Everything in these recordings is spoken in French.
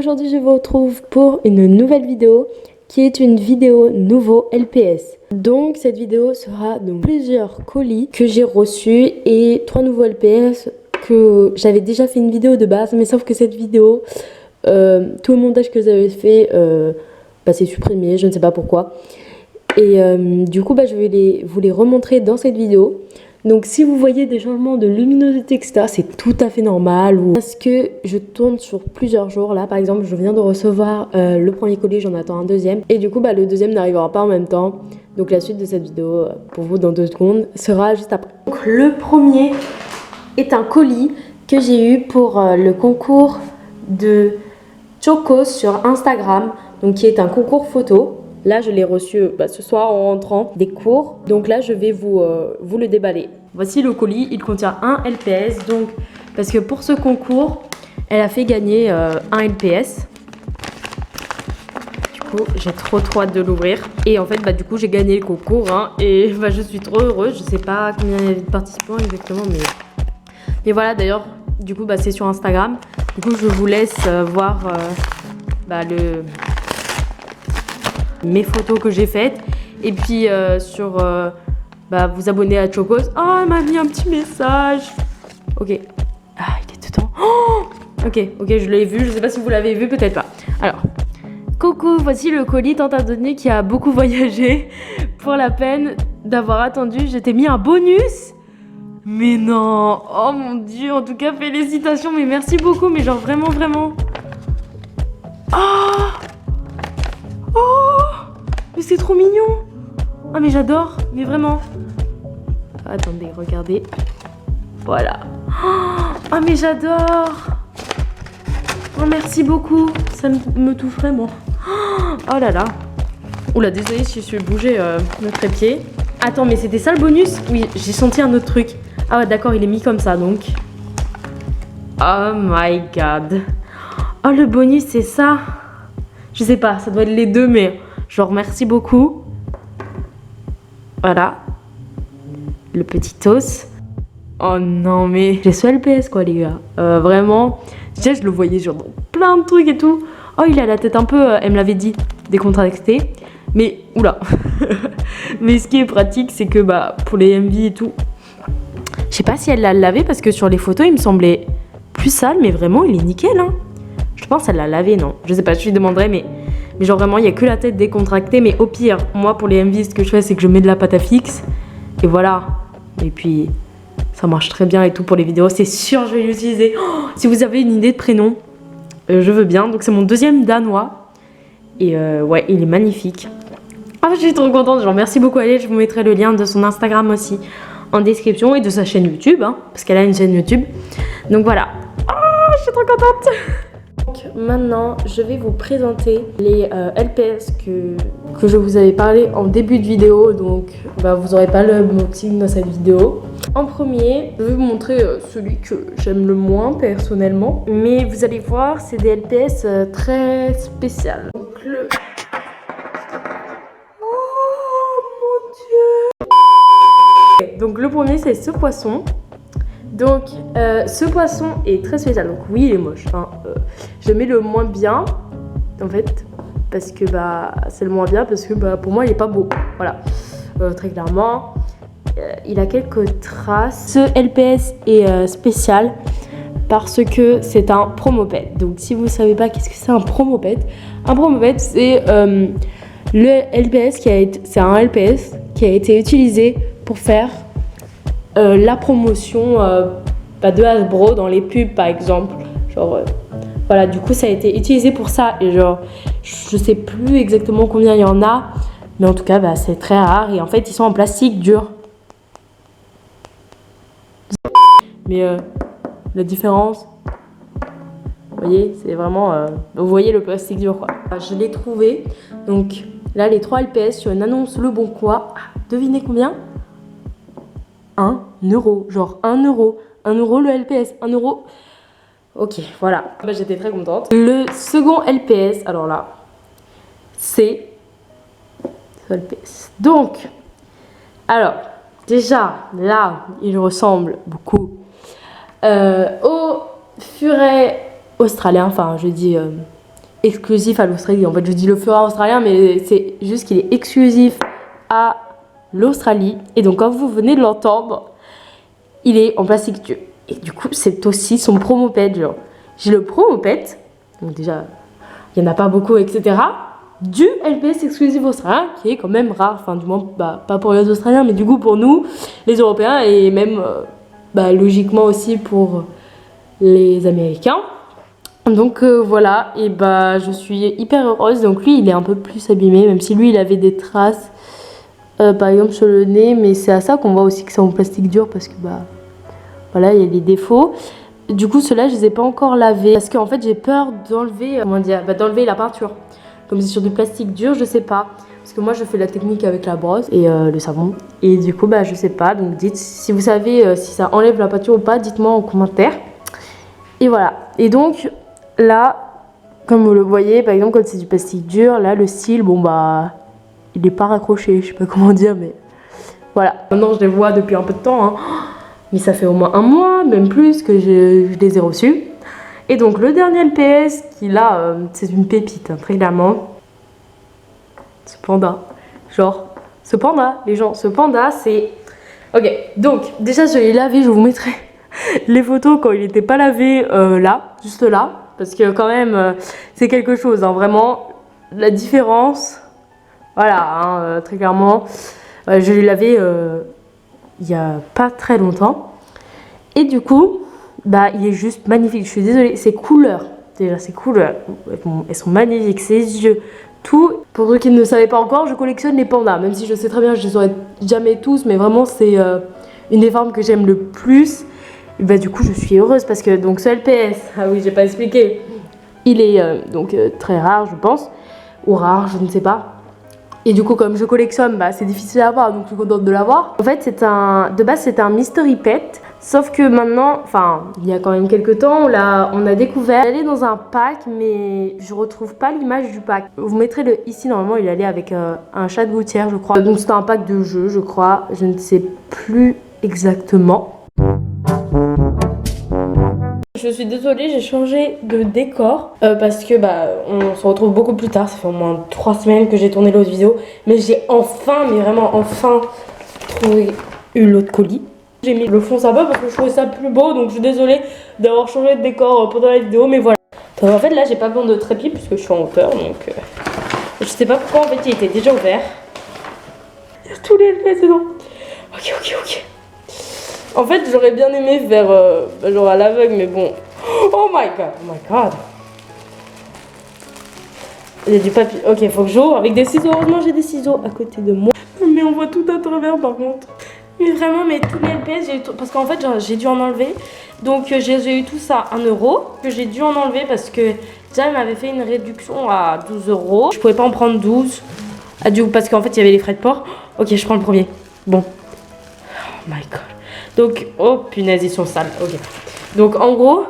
aujourd'hui je vous retrouve pour une nouvelle vidéo qui est une vidéo nouveau LPS. Donc cette vidéo sera de plusieurs colis que j'ai reçus et 3 nouveaux LPS que j'avais déjà fait une vidéo de base, mais sauf que cette vidéo, tout le montage que j'avais fait, c'est supprimé, je ne sais pas pourquoi. Et du coup je vais vous les remontrer dans cette vidéo. Donc si vous voyez des changements de luminosité etc, c'est tout à fait normal, parce que je tourne sur plusieurs jours. Là par exemple je viens de recevoir le premier colis, j'en attends un deuxième, et du coup le deuxième n'arrivera pas en même temps. Donc la suite de cette vidéo pour vous dans 2 secondes sera juste après. Donc le premier est un colis que j'ai eu pour le concours de Chocos sur Instagram, donc qui est un concours photo. Là, je l'ai reçu ce soir en rentrant des cours. Donc là, je vais vous le déballer. Voici le colis. Il contient un LPS. Donc, parce que pour ce concours, elle a fait gagner un LPS. Du coup, j'ai trop hâte de l'ouvrir. Et en fait, du coup, j'ai gagné le concours. Et je suis trop heureuse. Je sais pas combien il y avait de participants exactement. Mais voilà, d'ailleurs, du coup, c'est sur Instagram. Du coup, je vous laisse voir mes photos que j'ai faites, et puis vous abonner à Chocos. Oh, elle m'a mis un petit message. Ok, il est dedans. Oh, ok, je l'ai vu, je sais pas si vous l'avez vu, peut-être pas. Alors, coucou, voici le colis tant attendu qui a beaucoup voyagé. Pour la peine d'avoir attendu, je t'ai mis un bonus. Mais non, oh mon dieu, en tout cas félicitations, mais merci beaucoup, mais genre vraiment mais c'est trop mignon. Ah mais j'adore, mais vraiment. Attendez, regardez. Voilà. Ah mais j'adore. Oh merci beaucoup. Ça me touche vraiment. Oh là là. Oula, désolée si je vais bouger le trépied. Attends, mais c'était ça le bonus? Oui, j'ai senti un autre truc. Ah ouais, d'accord, il est mis comme ça donc. Oh my god. Oh, le bonus c'est ça. Je sais pas, ça doit être les deux, mais genre merci beaucoup. Voilà. Le petit os. Oh non, mais j'ai ce LPS quoi, les gars. Vraiment. Déjà, je le voyais genre dans plein de trucs et tout. Oh, il a la tête un peu, elle me l'avait dit, décontractée. Mais, oula. Mais ce qui est pratique, c'est que pour les MV et tout. Je sais pas si elle l'a lavé parce que sur les photos, il me semblait plus sale, mais vraiment, il est nickel, hein. Je pense qu'elle l'a lavé, non? Je sais pas, je lui demanderai, mais genre vraiment, il n'y a que la tête décontractée. Mais au pire, moi, pour les MV, ce que je fais, c'est que je mets de la pâte à fixe. Et voilà. Et puis, ça marche très bien et tout pour les vidéos. C'est sûr, je vais l'utiliser. Oh, si vous avez une idée de prénom, je veux bien. Donc, c'est mon deuxième danois. Et ouais, il est magnifique. Ah, je suis trop contente. Genre, merci beaucoup, Alice. Je vous mettrai le lien de son Instagram aussi en description et de sa chaîne YouTube. Parce qu'elle a une chaîne YouTube. Donc, voilà. Oh, je suis trop contente. Donc maintenant, je vais vous présenter les LPS que je vous avais parlé en début de vidéo. Donc vous n'aurez pas le unboxing dans cette vidéo. En premier, je vais vous montrer celui que j'aime le moins personnellement. Mais vous allez voir, c'est des LPS très spéciaux. Donc oh mon dieu. Donc le premier, c'est ce poisson. Donc ce poisson est très spécial. Donc oui, il est moche. Je mets le moins bien en fait parce que c'est le moins bien parce que pour moi il est pas beau. Voilà, très clairement. Il a quelques traces. Ce LPS est spécial parce que c'est un promoped. Donc si vous savez pas qu'est-ce que c'est un promoped c'est le LPS c'est un LPS qui a été utilisé pour faire la promotion de Hasbro dans les pubs par exemple. Genre voilà, du coup ça a été utilisé pour ça. Et genre je sais plus exactement combien il y en a, mais en tout cas c'est très rare. Et en fait ils sont en plastique dur. Mais la différence, vous voyez, c'est vraiment vous voyez le plastique dur quoi. Je l'ai trouvé. Donc là les 3 LPS sur une annonce Le Bon Coin. Devinez combien? 1 euro, genre 1 euro. 1 euro le LPS, 1 euro. Ok, voilà. J'étais très contente. Le second LPS, alors là, c'est ce LPS. Donc, alors, déjà, là, il ressemble beaucoup au furet australien. Enfin, je dis exclusif à l'Australie. En fait, je dis le fur australien, mais c'est juste qu'il est exclusif à l'Australie. Et donc, comme vous venez de l'entendre, il est en plastique dur. Et du coup, c'est aussi son promoped. Genre, j'ai le promoped. Donc déjà, il n'y en a pas beaucoup, etc. Du LPS exclusif australien, qui est quand même rare. Enfin, du moins, pas pour les Australiens, mais du coup pour nous, les Européens, et même, logiquement aussi pour les Américains. Donc voilà, et je suis hyper heureuse. Donc lui, il est un peu plus abîmé, même si lui, il avait des traces, par exemple sur le nez. Mais c'est à ça qu'on voit aussi que c'est en plastique dur, parce que voilà, il y a des défauts. Du coup, ceux-là, je les ai pas encore lavés, parce qu'en fait, j'ai peur d'enlever, d'enlever la peinture. Comme c'est sur du plastique dur, je sais pas. Parce que moi, je fais la technique avec la brosse et le savon. Et du coup, je sais pas. Donc dites, si vous savez si ça enlève la peinture ou pas, dites-moi en commentaire. Et voilà. Et donc, là, comme vous le voyez, par exemple, quand c'est du plastique dur, là, le cil, il est pas raccroché. Je sais pas comment dire, mais voilà. Maintenant, je les vois depuis un peu de temps, hein. Mais ça fait au moins un mois, même plus, que je les ai reçus. Et donc le dernier LPS, qui là, c'est une pépite, hein, très clairement. Ce panda. Genre, ce panda, les gens, ce panda, c'est... Ok, donc déjà je l'ai lavé, je vous mettrai les photos quand il n'était pas lavé là, juste là. Parce que quand même, c'est quelque chose, hein, vraiment, la différence, voilà, hein, très clairement. Je l'ai lavé il y a pas très longtemps. Et du coup... il est juste magnifique, je suis désolée, ses couleurs, déjà ses couleurs, elles sont magnifiques, ses yeux, tout. Pour ceux qui ne le savaient pas encore, je collectionne les pandas, même si je sais très bien que je les aurai jamais tous, mais vraiment c'est une des formes que j'aime le plus. Et du coup je suis heureuse parce que donc ce LPS, ah oui j'ai pas expliqué, il est très rare je pense, ou rare, je ne sais pas. Et du coup, comme je collectionne, c'est difficile à avoir, donc je suis contente de l'avoir. En fait, de base, c'est un mystery pet. Sauf que maintenant, il y a quand même quelques temps, on a découvert. Il allait dans un pack, mais je retrouve pas l'image du pack. Vous mettrez le ici, normalement, il allait avec un chat de gouttière, je crois. Donc c'était un pack de jeux, je crois. Je ne sais plus exactement. Je suis désolée, j'ai changé de décor parce que on se retrouve beaucoup plus tard. Ça fait au moins 3 semaines que j'ai tourné l'autre vidéo, mais j'ai enfin, mais vraiment enfin trouvé l'autre colis. J'ai mis le fond sympa parce que je trouvais ça plus beau, donc je suis désolée d'avoir changé de décor pendant la vidéo, mais voilà. Donc en fait là j'ai pas besoin de trépied puisque je suis en hauteur, donc je sais pas pourquoi en fait il était déjà ouvert. Il y a tous les LPS dedans. Ok. En fait, j'aurais bien aimé faire genre à l'aveugle, mais bon. Oh my god. Il y a du papier. Ok, faut que j'ouvre avec des ciseaux. Heureusement, j'ai des ciseaux à côté de moi. Mais on voit tout à travers par contre. Mais vraiment, mais tous les LPS, parce qu'en fait, j'ai dû en enlever. Donc, j'ai eu tout ça à 1 euro. Que j'ai dû en enlever parce que déjà, elle m'avait fait une réduction à 12 euros. Je pouvais pas en prendre 12. Parce qu'en fait, il y avait les frais de port. Ok, je prends le premier. Bon. Oh my god. Donc, oh punaise, ils sont sales. Ok. Donc, en gros,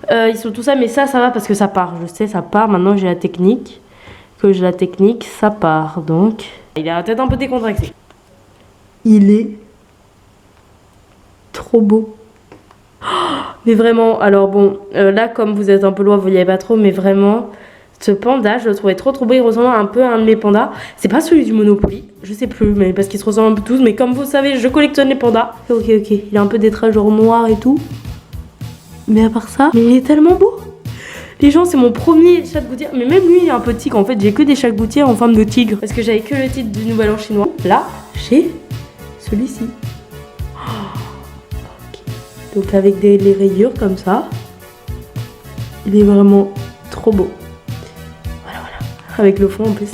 ils sont tout ça, mais ça va parce que ça part. Je sais, ça part. Maintenant, j'ai la technique. Ça part. Donc, il a la tête un peu décontractée. Il est trop beau. Oh, mais vraiment, alors bon, là, comme vous êtes un peu loin, vous voyez pas trop, mais vraiment, ce panda, je le trouvais trop beau. Il ressemble un peu à un de mes pandas. C'est pas celui du Monopoly, je sais plus, mais parce qu'ils se ressemblent un peu tous. Mais comme vous savez, je collectionne les pandas. Ok, il a un peu des traits genre noirs et tout. Mais à part ça, mais il est tellement beau. Les gens, c'est mon premier chat de gouttière. Mais même lui, il est un peu tigre. En fait, j'ai que des chats de gouttière en forme de tigre. Parce que j'avais que le titre du Nouvel An chinois. Là, j'ai celui-ci. Okay. Donc avec les rayures comme ça. Il est vraiment trop beau. Voilà. Avec le fond en plus.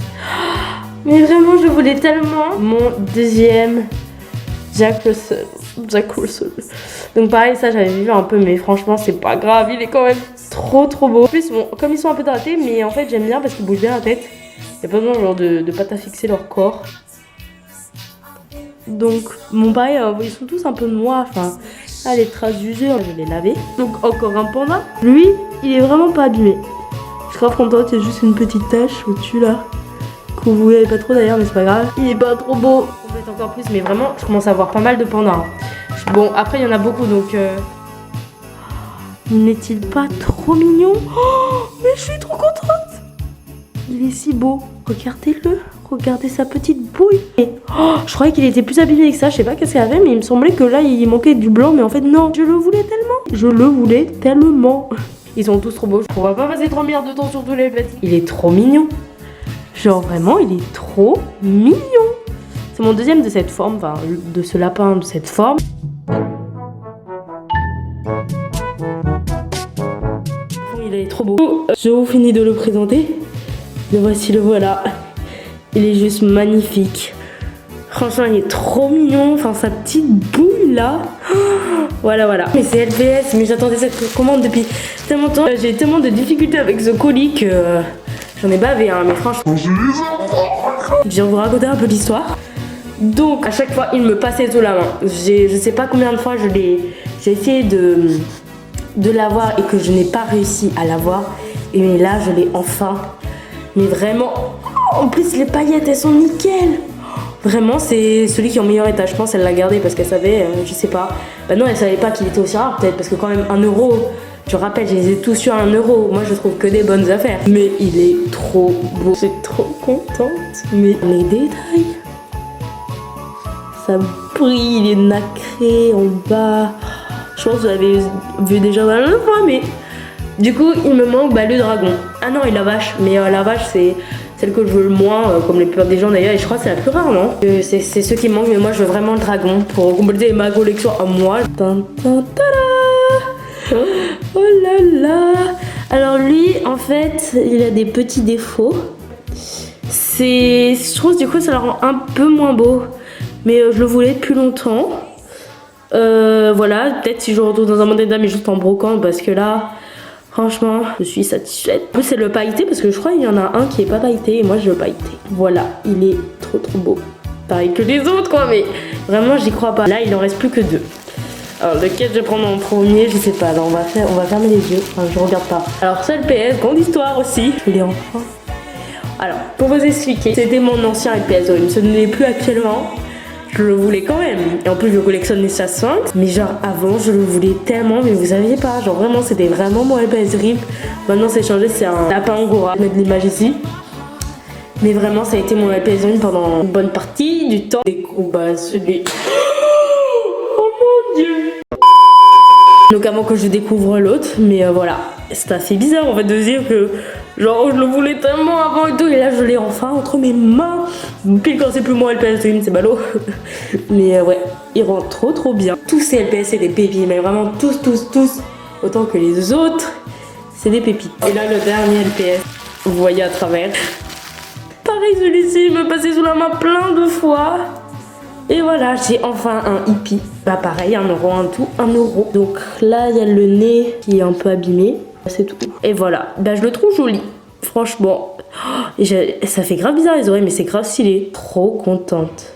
Mais vraiment, je voulais tellement mon deuxième Jack Russell. Donc pareil, ça j'avais vu un peu, mais franchement c'est pas grave, il est quand même trop beau. En plus, bon, comme ils sont un peu ratés, mais en fait j'aime bien parce qu'ils bougent bien la tête. Il n'y a pas besoin genre de pâte à fixer leur corps. Donc pareil, ils sont tous un peu noirs, les traces d'usure, je vais les laver. Donc encore un panda. Lui, il est vraiment pas abîmé. Je suis grave contente, il y a juste une petite tache au-dessus là. Que vous voyez pas trop d'ailleurs, mais c'est pas grave. Il est pas trop beau. On peut être encore plus, mais vraiment, je commence à avoir pas mal de pandas. Bon, après, il y en a beaucoup, donc... N'est-il pas trop mignon? Oh, mais je suis trop contente. Il est si beau. Regardez-le. Regardez sa petite bouille. Et, oh, je croyais qu'il était plus abîmé que ça. Je sais pas qu'est-ce qu'il avait, mais il me semblait que là, il manquait du blanc. Mais en fait, non. Je le voulais tellement. Je le voulais tellement. Ils sont tous trop beaux. On va pas passer 3 milliards de temps sur tous les petits. Il est trop mignon. Genre vraiment, il est trop mignon. C'est mon deuxième de cette forme. Enfin, de ce lapin de cette forme. Il est trop beau. Je vous finis de le présenter. Le voici, le voilà. Il est juste magnifique. Franchement, il est trop mignon. Enfin, sa petite bouille là. Voilà, voilà. Mais c'est LPS. Mais j'attendais cette commande depuis tellement de temps. J'ai tellement de difficultés avec ce colis que j'en ai bavé. Hein, mais franchement, je viens vous raconter un peu l'histoire. Donc, à chaque fois, il me passait sous la main. Je sais pas combien de fois j'ai essayé de l'avoir et que je n'ai pas réussi à l'avoir. Et là, je l'ai enfin. Mais vraiment, en plus les paillettes elles sont nickel. Vraiment c'est celui qui est en meilleur état. Je pense elle l'a gardé parce qu'elle savait, je sais pas. Bah non, elle savait pas qu'il était aussi rare peut-être parce que quand même 1 €. Je rappelle, je les ai tous sur 1 €. Moi je trouve que des bonnes affaires. Mais il est trop beau. Je suis trop contente. Mais les détails. Ça brille, il est nacré en bas. Je pense que vous l'avez vu déjà dans le fois, mais du coup, il me manque le dragon. Ah non, et la vache. Mais la vache, c'est celle que je veux le moins, comme la plupart des gens d'ailleurs. Et je crois que c'est la plus rare, non? C'est ce qui me manque, mais moi, je veux vraiment le dragon pour compléter ma collection à moi. Oh là là. Alors lui, en fait, il a des petits défauts. Je trouve du coup, ça le rend un peu moins beau. Mais je le voulais depuis longtemps. Voilà, peut-être si je retourne dans un monde d'état, mais juste en brocante, parce que là... Franchement, je suis satisfaite. En plus, c'est le pailleté parce que je crois qu'il y en a un qui est pas pailleté et moi je veux pailleté. Voilà, il est trop beau. Pareil que les autres quoi, mais vraiment j'y crois pas. Là, il en reste plus que 2. Alors, lequel je vais prendre en premier, je sais pas. Alors, on va fermer les yeux. Enfin, je regarde pas. Alors, seul PS, grande histoire aussi. Je l'ai enfin. Alors, pour vous expliquer, c'était mon ancien LPS Dream. Ce n'est plus actuellement. Je le voulais quand même. Et en plus, je collectionne les Sphinx. Mais genre, avant, je le voulais tellement. Mais vous saviez pas. Genre, vraiment, c'était vraiment mon LPS Dream. Maintenant, c'est changé. C'est un lapin angora. Je vais mettre l'image ici. Mais vraiment, ça a été mon LPS Dream pendant une bonne partie du temps. Des combats, celui. Oh mon dieu. Donc, avant que je découvre l'autre. Mais voilà. C'est assez bizarre en fait de dire que genre je le voulais tellement avant et tout et là je l'ai enfin entre mes mains. Pile quand c'est plus moi LPS Dream, c'est ballot. Mais ouais, il rend trop bien. Tous ces LPS c'est des pépites, mais vraiment tous. Autant que les autres, c'est des pépites. Et là le dernier LPS, vous voyez à travers. Pareil celui-ci me passait sous la main plein de fois. Et voilà, j'ai enfin un hippie. Bah pareil, 1 €, un tout, 1 €. Donc là, il y a le nez qui est un peu abîmé. C'est tout. Et voilà, bah je le trouve joli. Franchement, ça fait grave bizarre les oreilles, mais c'est grave stylé. Trop contente.